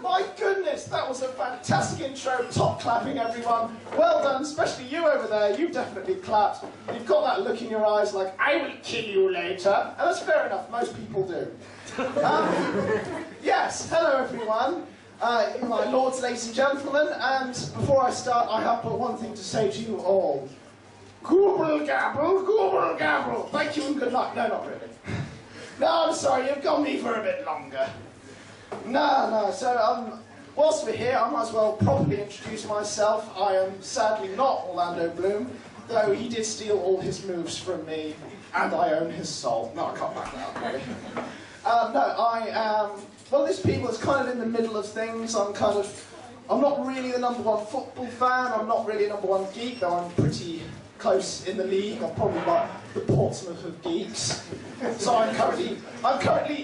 My goodness, that was a fantastic intro. Top clapping, everyone. Well done, especially you over there. You definitely clapped. You've got that look in your eyes like, I will kill you later. And that's fair enough, most people do. Yes, hello everyone. My lords, ladies and gentlemen, and before I start, I have but one thing to say to you all. Gooble gabble, gooble gabble. Thank you and good luck. No, not really. No, I'm sorry, you've got me for a bit longer. No, so whilst we're here, I might as well properly introduce myself. I am sadly not Orlando Bloom, though he did steal all his moves from me, and I own his soul. No, I can't back that up, really. No, I am one of these people that's kind of in the middle of things. I'm not really the #1 football fan, I'm not really a #1 geek, though I'm pretty close in the league. I'm probably like the Portsmouth of geeks. So I'm currently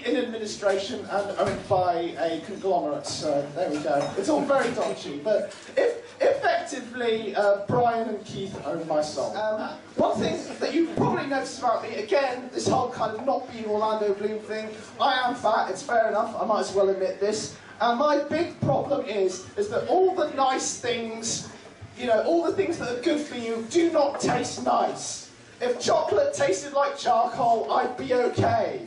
in administration and owned by a conglomerate, so there we go. It's all very dodgy, but effectively, Brian and Keith own my soul. One thing that you probably noticed about me, again, this whole kind of not being Orlando Bloom thing, I am fat, it's fair enough, I might as well admit this. And my big problem is that all the nice things, you know, all the things that are good for you do not taste nice. If chocolate tasted like charcoal, I'd be okay.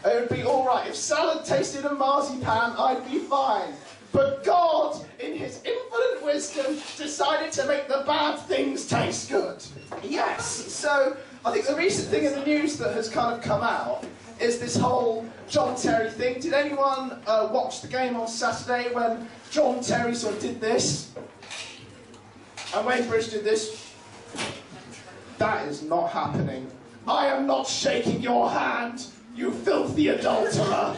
It would be alright. If salad tasted of marzipan, I'd be fine. But God, in his infinite wisdom, decided to make the bad things taste good. Yes, so I think the recent thing in the news that has kind of come out is this whole John Terry thing. Did anyone watch the game on Saturday when John Terry sort of did this? And Wayne Bridge did this? That is not happening. I am not shaking your hand, you filthy adulterer.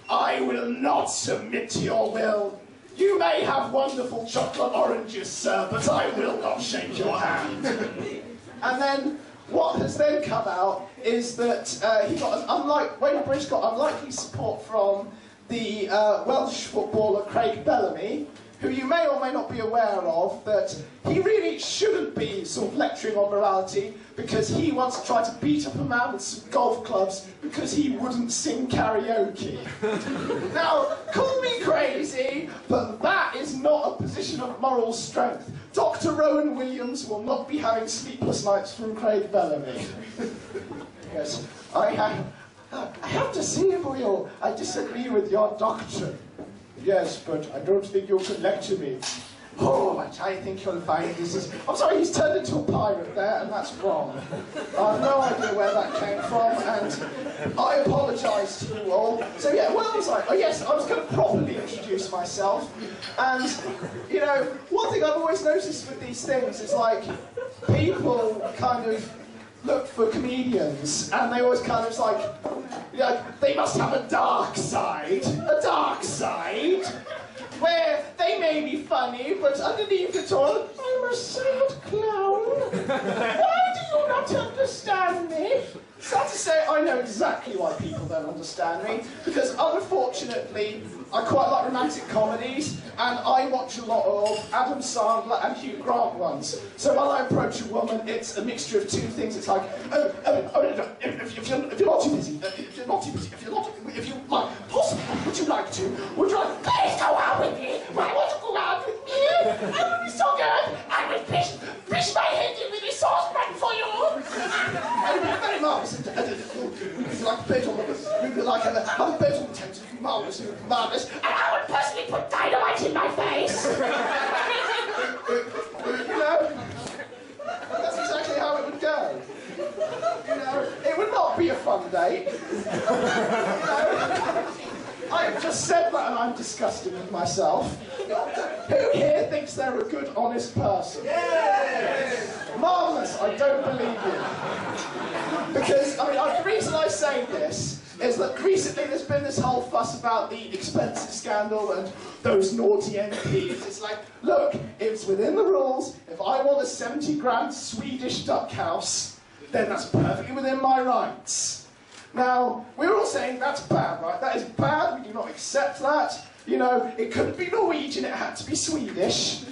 I will not submit to your will. You may have wonderful chocolate oranges, sir, but I will not shake your hand. And then what has then come out is that Wayne Bridge got unlikely support from the Welsh footballer Craig Bellamy, who you may or may not be aware of, that he really shouldn't be sort of lecturing on morality because he once tried to beat up a man with some golf clubs because he wouldn't sing karaoke. Now, call me crazy, but that is not a position of moral strength. Dr. Rowan Williams will not be having sleepless nights from Craig Bellamy. Yes, I have to say, Will, I disagree with your doctrine. Yes, but I don't think you can lecture me. Oh, I think you'll find this is... I'm sorry, he's turned into a pirate there, and that's wrong. I have no idea where that came from, and I apologise to you all. So yeah, what was I? Oh yes, I was going to properly introduce myself. And, you know, one thing I've always noticed with these things is, like, people kind of look for comedians, and they always kind of like, you know, they must have a dark side, where they may be funny, but underneath it all, I'm a sad clown. Why do you not understand me? Sad to say, I know exactly why people don't understand me, because unfortunately, I quite like romantic comedies, and I watch a lot of Adam Sandler and Hugh Grant ones. So when I approach a woman, it's a mixture of two things. It's like, if you're not too busy, if you like, possibly, would you like to? Would you like, please go out with me? Why would you go out with me? It would be so good. I would fish my head in with this saucepan for you. Anyway, very marvellous. Would you like a bed on the, have a bed on the tent? Marvellous, marvellous. And I would personally put dynamite in my face. You know, that's exactly how it would go. You know, it would not be a fun date. You know, I have just said that and I'm disgusted with myself. Who here thinks they're a good, honest person? Yes! Marvellous, I don't believe you. Because, I mean, the reason I say this is that recently there's been this whole fuss about the expenses scandal and those naughty MPs. It's like, look, it's within the rules. If I want a 70 grand Swedish duck house, then that's perfectly within my rights. Now, we're all saying that's bad, right? That is bad, we do not accept that. You know, it couldn't be Norwegian, it had to be Swedish.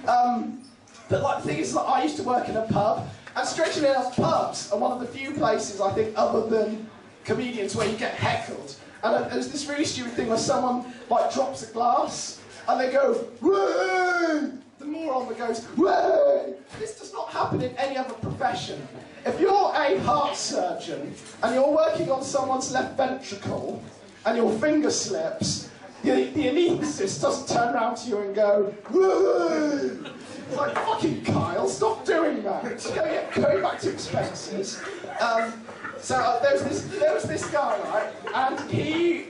But like, the thing is, like, I used to work in a pub, and strangely enough, pubs are one of the few places, I think, other than comedians where you get heckled. And there's this really stupid thing where someone like drops a glass, and they go, "Whey!" The moron that goes, "Whey!" This does not happen in any other profession. If you're a heart surgeon and you're working on someone's left ventricle and your finger slips, the anaesthetist doesn't turn around to you and go, "Whey!" It's like, fucking Kyle, stop doing that. Just going back to expenses. There was this guy, right, and he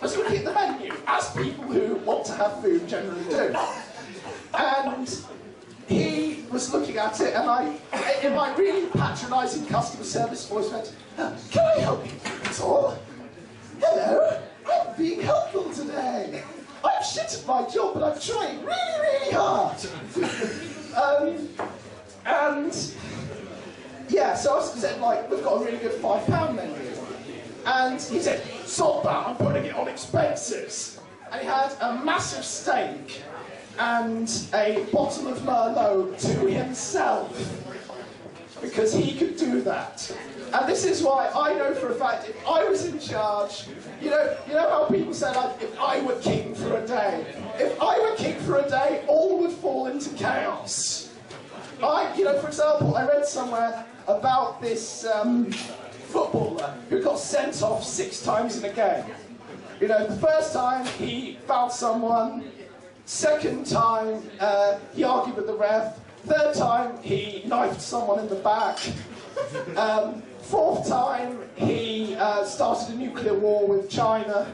was looking at the menu, as people who want to have food generally do. And he was looking at it, and I, in my really patronising customer service voice, went, "Can I help you at all? Hello, I'm being helpful today. I'm shit at my job, but I'm trying really, really hard." Yeah, so I said, like, "We've got a really good £5 menu." And he said, "Sort that, I'm putting it on expenses." And he had a massive steak and a bottle of Merlot to himself, because he could do that. And this is why I know for a fact, if I was in charge, you know how people say, like, if I were king for a day, all would fall into chaos. For example, I read somewhere about this footballer who got sent off 6 times in a game. The first time he fouled someone, second time he argued with the ref, third time he knifed someone in the back, fourth time he started a nuclear war with China,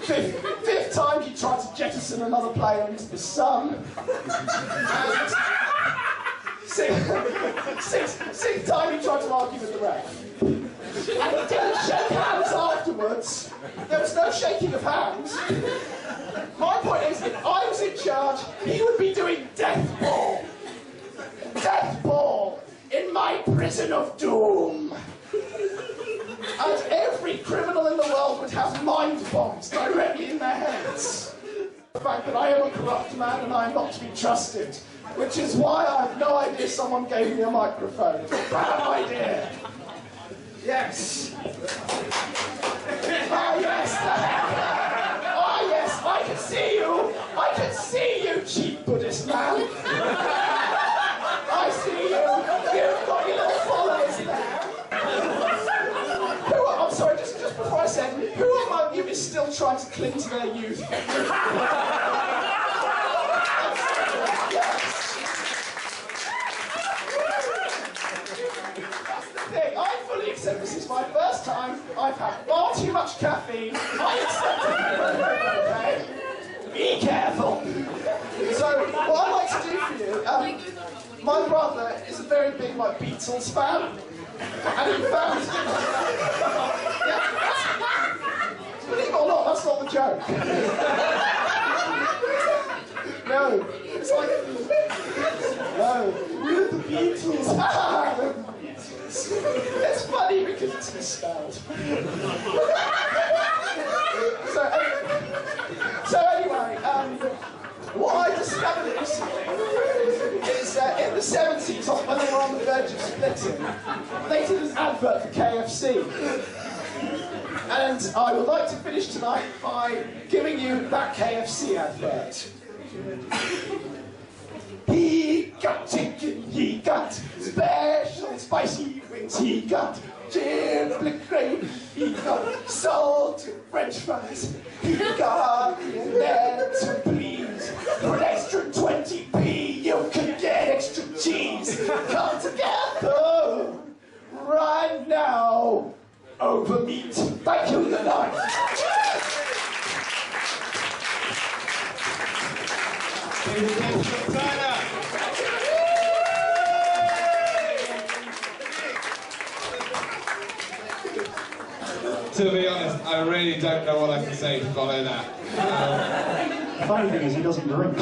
fifth time he tried to jettison another player into the sun, and sixth time he tried to argue with the ref. And he didn't shake hands afterwards. There was no shaking of hands. My point is, if I was in charge, he would be doing death ball. Death ball in my prison of doom. And every criminal in the world would have mind bombs directly in their heads. The fact that I am a corrupt man and I am not to be trusted, which is why I have no idea someone gave me a microphone. Bad idea. Yes. Ah, yes. Ah, yes, I can see you. I can see you, cheap Buddhist man. I see you. You've got your little followers there. I'm sorry, just before I said, who among you is still trying to cling to their youth? This is my first time. I've had far too much caffeine. I accept it. Okay? Be careful. So, what I'd like to do for you, my brother is a very big Beatles fan, and he found. Believe it or not, that's not the joke. No, it's like no, we're the Beatles. It's funny because it's misspelled. So anyway, what I discovered recently is in the 70s, when they were on the verge of splitting, they did an advert for KFC. And I would like to finish tonight by giving you that KFC advert. He got chicken, he got special spicy wings, he got giblet gravy, he got salted French fries, he got lettuce, please. For an extra 20p, you can get extra cheese. Come together right now over meat. Thank you, good night. To be honest, I really don't know what I can say to follow that. The funny thing is he doesn't drink.